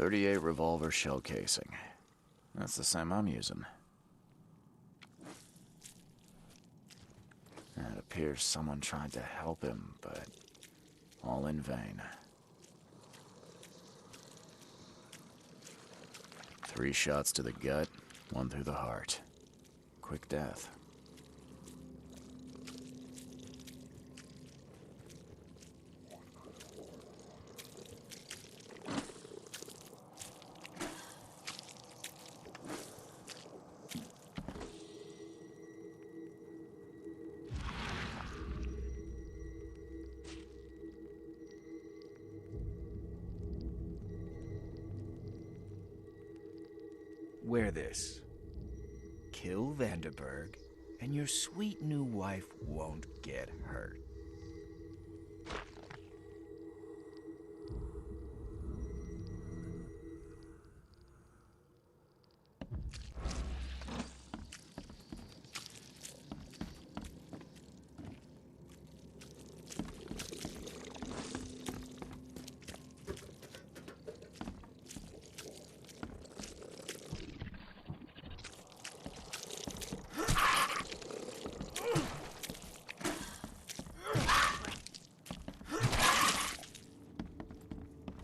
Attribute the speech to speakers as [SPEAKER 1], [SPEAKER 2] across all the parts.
[SPEAKER 1] .38 revolver shell casing. That's the same I'm using. It appears someone tried to help him, but all in vain. 3 shots to the gut, 1 through the heart. Quick death.
[SPEAKER 2] Wear this. Kill Vanderberg, and your sweet new wife won't get hurt.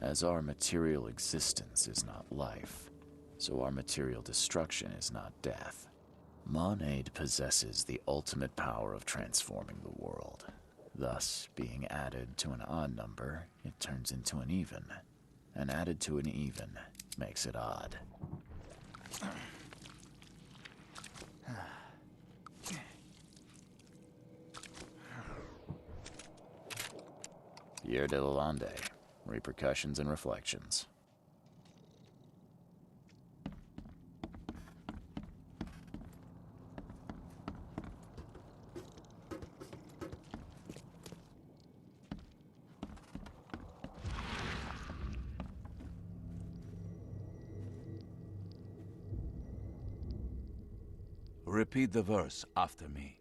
[SPEAKER 1] As our material existence is not life, so our material destruction is not death. Monade possesses the ultimate power of transforming the world. Thus, being added to an odd number, it turns into an even. And added to an even makes it odd. Pierre de Lalonde. Repercussions and Reflections.
[SPEAKER 3] Repeat the verse after me.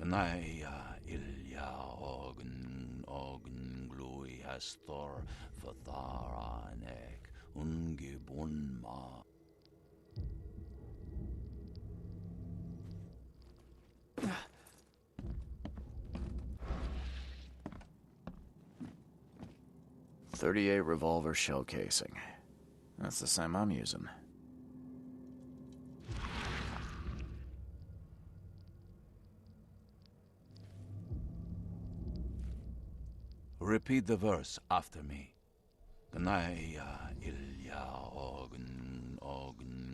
[SPEAKER 3] Gnaya ilya ogn glui hastor fatharanek ungibunma.
[SPEAKER 1] .38 revolver shell casing. That's the same I'm using.
[SPEAKER 3] Repeat the verse after me. Gnaya ilya ogn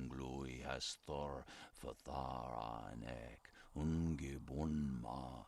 [SPEAKER 3] glui hastor fatharanek ungibunma.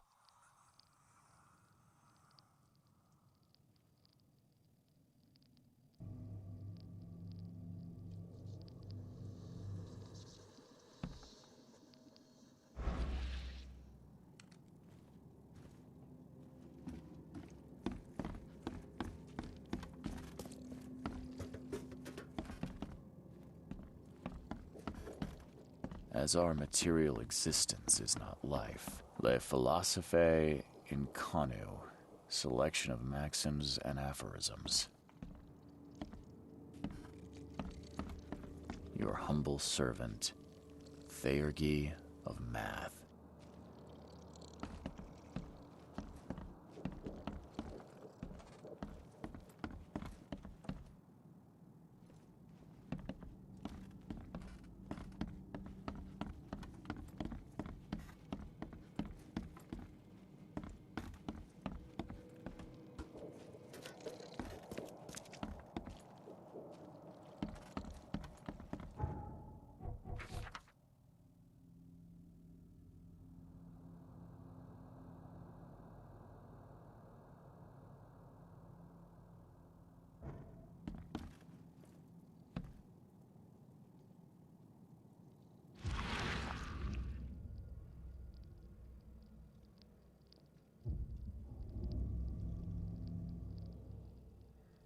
[SPEAKER 1] As our material existence is not life, le philosophe inconu, selection of maxims and aphorisms. Your humble servant, Theurgy of Math.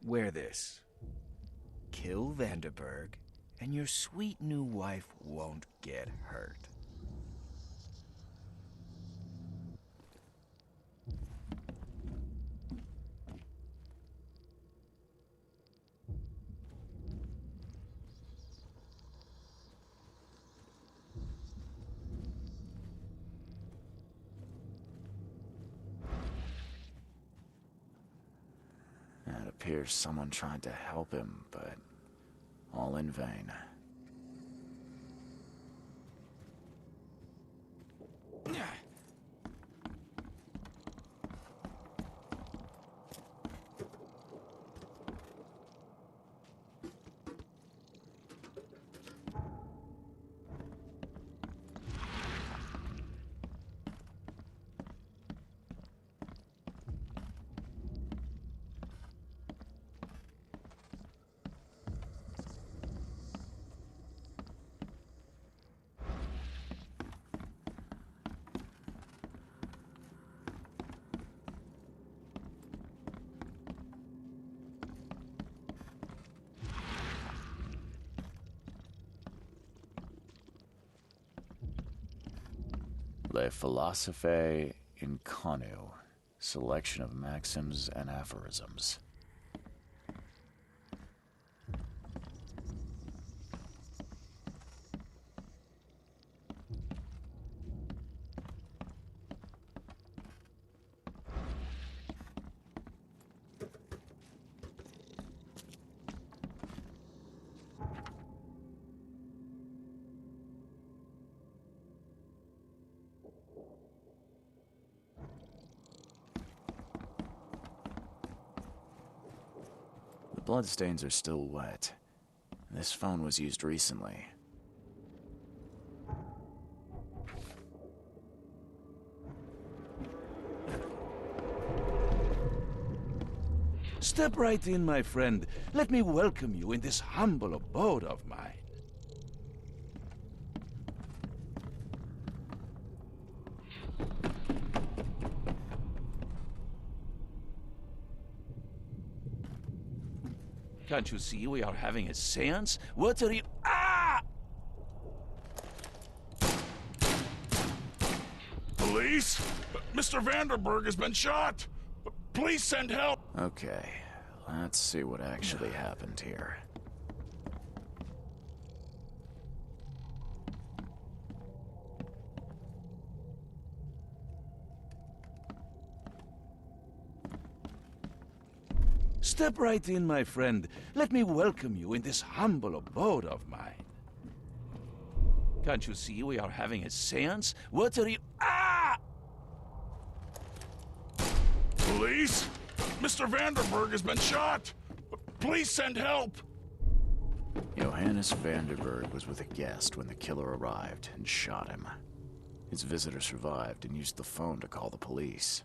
[SPEAKER 2] Wear this. Kill Vanderberg, and your sweet new wife won't get hurt.
[SPEAKER 1] appears someone tried to help him, but all in vain. Le Philosophe Inconnu, selection of maxims and aphorisms. The bloodstains are still wet. This phone was used recently.
[SPEAKER 3] Step right in, my friend. Let me welcome you in this humble abode of mine. Can't you see we are having a seance? What are you— Ah!
[SPEAKER 4] Police? Mr. Vanderberg has been shot! Please send help!
[SPEAKER 1] Okay, let's see what actually happened here.
[SPEAKER 3] Step right in, my friend. Let me welcome you in this humble abode of mine. Can't you see we are having a seance? What are you— Ah!
[SPEAKER 4] Police? Mr. Vanderberg has been shot! Please send help!
[SPEAKER 1] Johannes Vanderberg was with a guest when the killer arrived and shot him. His visitor survived and used the phone to call the police.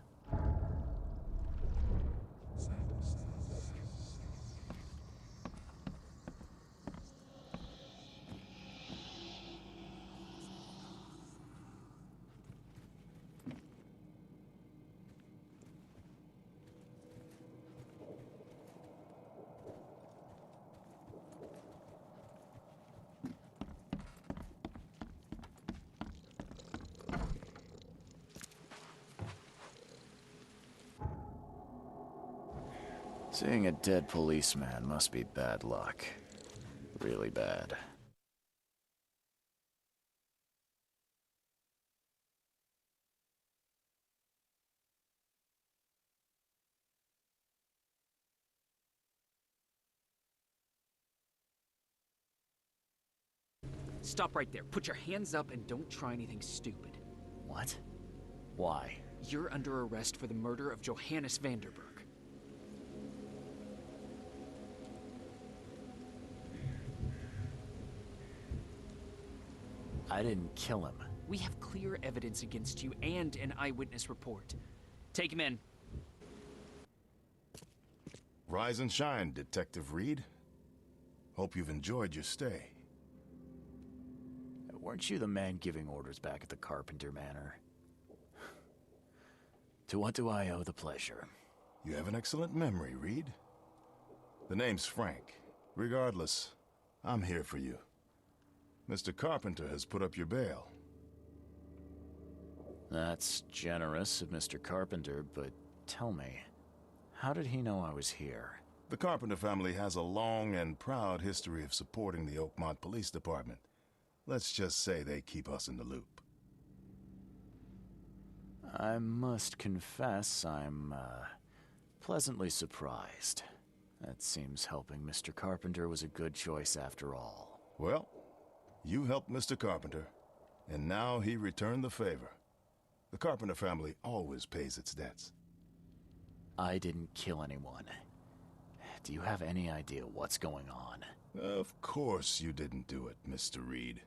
[SPEAKER 1] Seeing a dead policeman must be bad luck. Really bad.
[SPEAKER 5] Stop right there. Put your hands up and don't try anything stupid.
[SPEAKER 1] What? Why?
[SPEAKER 5] You're under arrest for the murder of Johannes Vanderberg.
[SPEAKER 1] I didn't kill him.
[SPEAKER 5] We have clear evidence against you and an eyewitness report. Take him in.
[SPEAKER 6] Rise and shine, Detective Reed. Hope you've enjoyed your stay.
[SPEAKER 1] Weren't you the man giving orders back at the Carpenter Manor? To what do I owe the pleasure?
[SPEAKER 6] You have an excellent memory, Reed. The name's Frank. Regardless, I'm here for you. Mr. Carpenter has put up your bail.
[SPEAKER 1] That's generous of Mr. Carpenter, but tell me, how did he know I was here?
[SPEAKER 6] The Carpenter family has a long and proud history of supporting the Oakmont Police Department. Let's just say they keep us in the loop.
[SPEAKER 1] I must confess I'm, pleasantly surprised. That seems helping Mr. Carpenter was a good choice after all.
[SPEAKER 6] Well, you helped Mr. Carpenter, and now he returned the favor. The Carpenter family always pays its debts.
[SPEAKER 1] I didn't kill anyone. Do you have any idea what's going on?
[SPEAKER 6] Of course you didn't do it, Mr. Reed.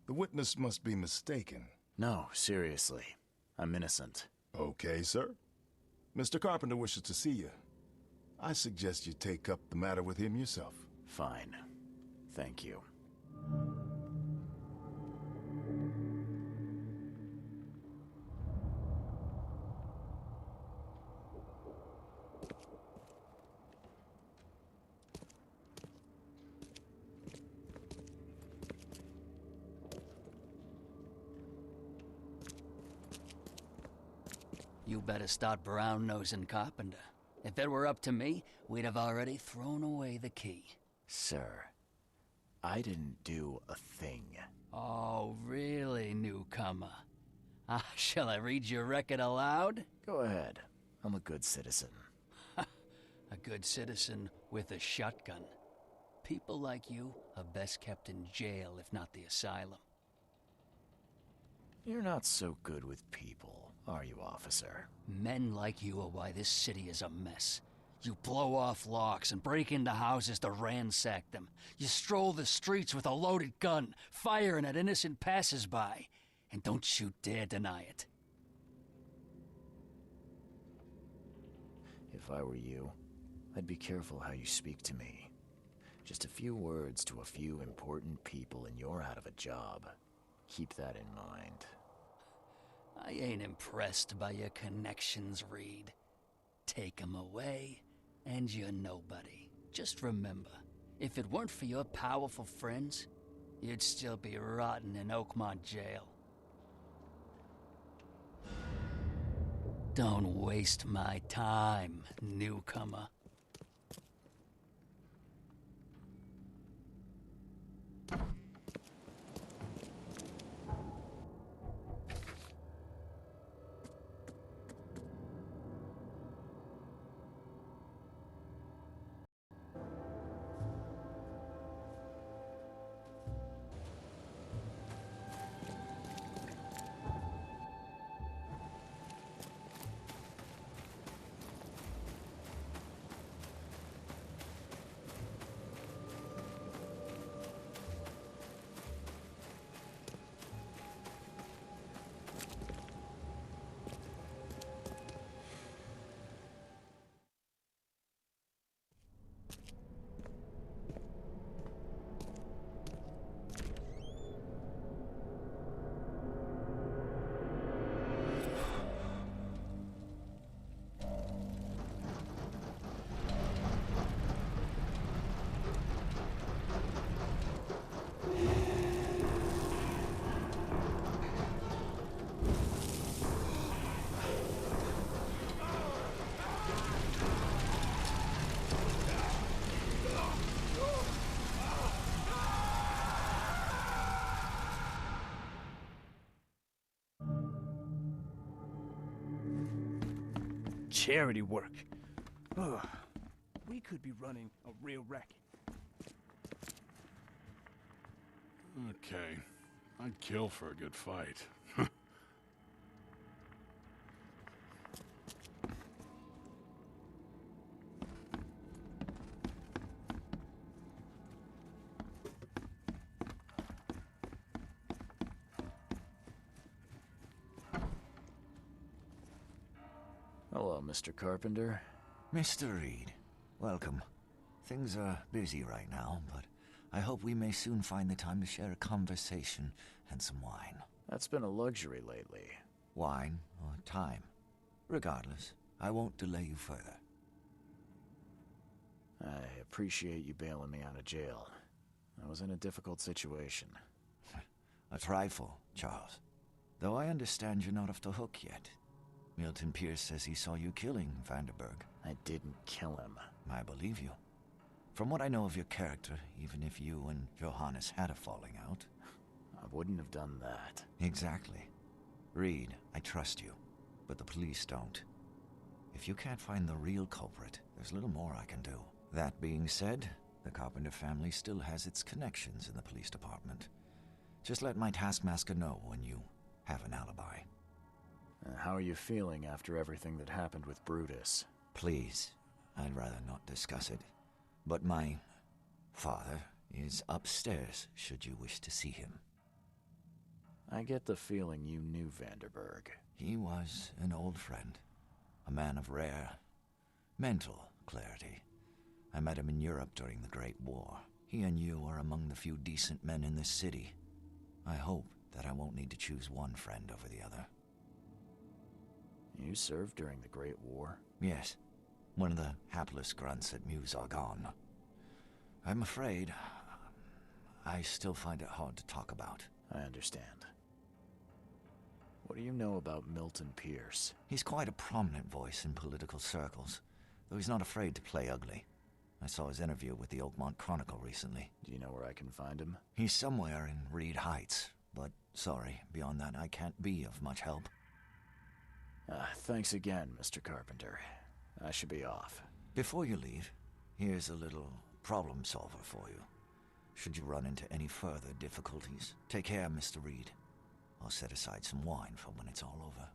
[SPEAKER 6] The witness must be mistaken.
[SPEAKER 1] No, seriously. I'm innocent.
[SPEAKER 6] Okay, sir. Mr. Carpenter wishes to see you. I suggest you take up the matter with him yourself.
[SPEAKER 1] Fine. Thank you.
[SPEAKER 7] You better start brown-nosing Carpenter. If it were up to me, we'd have already thrown away the key.
[SPEAKER 1] Sir, I didn't do a thing.
[SPEAKER 7] Oh, really, newcomer? Shall I read your record aloud?
[SPEAKER 1] Go ahead. I'm a good citizen.
[SPEAKER 7] A good citizen with a shotgun. People like you are best kept in jail, if not the asylum.
[SPEAKER 1] You're not so good with people, are you, officer?
[SPEAKER 7] Men like you are why this city is a mess. You blow off locks and break into houses to ransack them. You stroll the streets with a loaded gun, firing at innocent passers-by. And don't you dare deny it.
[SPEAKER 1] If I were you, I'd be careful how you speak to me. Just a few words to a few important people and you're out of a job. Keep that in mind.
[SPEAKER 7] I ain't impressed by your connections, Reed. Take 'em away, and you're nobody. Just remember, if it weren't for your powerful friends, you'd still be rotting in Oakmont jail. Don't waste my time, newcomer.
[SPEAKER 8] Charity work. Ugh. We could be running a real racket.
[SPEAKER 4] Okay. I'd kill for a good fight.
[SPEAKER 1] Hello, Mr. Carpenter.
[SPEAKER 9] Mr. Reed, welcome. Things are busy right now, but I hope we may soon find the time to share a conversation and some wine.
[SPEAKER 1] That's been a luxury lately.
[SPEAKER 9] Wine or time. Regardless, I won't delay you further.
[SPEAKER 1] I appreciate you bailing me out of jail. I was in a difficult situation.
[SPEAKER 9] A trifle, Charles. Though I understand you're not off the hook yet. Milton Pierce says he saw you killing Vanderberg.
[SPEAKER 1] I didn't kill him.
[SPEAKER 9] I believe you. From what I know of your character, even if you and Johannes had a falling out...
[SPEAKER 1] I wouldn't have done that.
[SPEAKER 9] Exactly. Reed, I trust you, but the police don't. If you can't find the real culprit, there's little more I can do. That being said, the Carpenter family still has its connections in the police department. Just let my taskmaster know when you have an alibi.
[SPEAKER 1] How are you feeling after everything that happened with Brutus?
[SPEAKER 9] Please, I'd rather not discuss it. But my father is upstairs, should you wish to see him.
[SPEAKER 1] I get the feeling you knew Vanderberg.
[SPEAKER 9] He was an old friend, a man of rare mental clarity. I met him in Europe during the Great War. He and you are among the few decent men in this city. I hope that I won't need to choose one friend over the other.
[SPEAKER 1] You served during the Great War?
[SPEAKER 9] Yes, one of the hapless grunts at Meuse Argonne. I'm afraid I still find it hard to talk about.
[SPEAKER 1] I understand. What do you know about Milton Pierce?
[SPEAKER 9] He's quite a prominent voice in political circles, though he's not afraid to play ugly. I saw his interview with the Oakmont Chronicle recently.
[SPEAKER 1] Do you know where I can find him?
[SPEAKER 9] He's somewhere in Reed Heights, but sorry, beyond that I can't be of much help.
[SPEAKER 1] Thanks again, Mr. Carpenter. I should be off.
[SPEAKER 9] Before you leave, here's a little problem solver for you. Should you run into any further difficulties, take care, Mr. Reed. I'll set aside some wine for when it's all over.